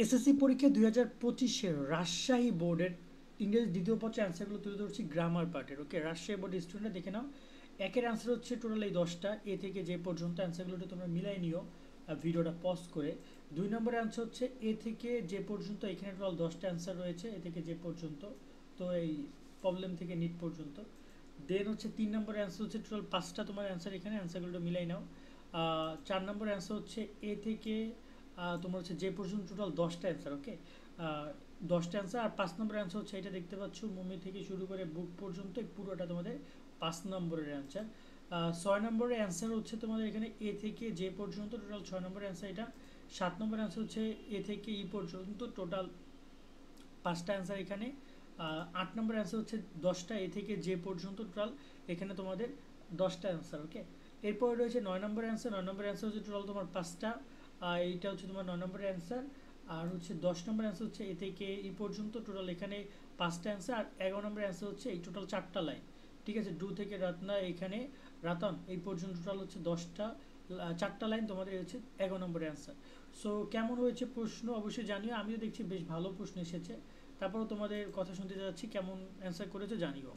SSC পরীক্ষা 2025-এর রাজশাহী বোর্ডের ইংরেজি দ্বিতীয় পত্রের অ্যান্সারগুলো তুলে ধরছি গ্রামার পার্টের। ওকে, রাজশাহী বোর্ডের স্টুডেন্টরা দেখে নাও। একের অ্যান্সার হচ্ছে টোটাল এই 10টা, এ থেকে যে পর্যন্ত অ্যান্সারগুলোটা তোমরা মিলাই নিও ভিডিওটা পজ করে। 2 নম্বরের অ্যান্সার হচ্ছে এ থেকে যে পর্যন্ত, এখানে টোটাল 10টা অ্যান্সার রয়েছে এ থেকে যে পর্যন্ত, তো এই প্রবলেম থেকে নিট পর্যন্ত। দেন হচ্ছে 3 নম্বরের অ্যান্সার হচ্ছে টোটাল 5টা তোমার অ্যান্সার, এখানে অ্যান্সারগুলো মিলাই নাও। 4 নম্বর অ্যান্সার হচ্ছে এ থেকে তোমার হচ্ছে যে পর্যন্ত টোটাল 10টা অ্যান্সার। ওকে, 10টা অ্যান্সার। আর 5 নম্বর অ্যান্সার হচ্ছে এটা দেখতে পাচ্ছ, মমি থেকে শুরু করে বুক পর্যন্ত এই পুরোটা তোমাদের 5 নম্বরের অ্যান্সার। 6 নম্বরের অ্যান্সার হচ্ছে তোমাদের এখানে এ থেকে যে পর্যন্ত, টোটাল 6 নম্বরের অ্যান্সার এটা। 7 নম্বর অ্যান্সার হচ্ছে এ থেকে ই পর্যন্ত, টোটাল 5টা অ্যান্সার এখানে। 8 নম্বর অ্যান্সার হচ্ছে 10টা এ থেকে যে পর্যন্ত, টোটাল এখানে তোমাদের 10টা অ্যান্সার। ওকে, এরপরে রয়েছে 9 নম্বর অ্যান্সার। 9 নম্বর অ্যান্সার হচ্ছে টোটাল তোমার 5টা, এইটা হচ্ছে তোমার 9 নম্বরের অ্যান্সার। আর হচ্ছে 10 নম্বর অ্যান্সার হচ্ছে এ থেকে এই পর্যন্ত, টোটাল এখানে 5টা অ্যান্সার। আর 11 নম্বর অ্যান্সার হচ্ছে এই টোটাল 4টা লাইন। ঠিক আছে, ডু থেকে রাতনা এখানে রাতন এই পর্যন্ত টোটাল হচ্ছে 10টা, 4টা লাইন তোমাদের হচ্ছে 11 নম্বরের অ্যান্সার। সো কেমন হয়েছে প্রশ্ন অবশ্যই জানিও, আমিও দেখছি বেশ ভালো প্রশ্ন এসেছে। তারপরও তোমাদের কথা শুনতে যাচ্ছি, কেমন অ্যান্সার করেছো জানিও।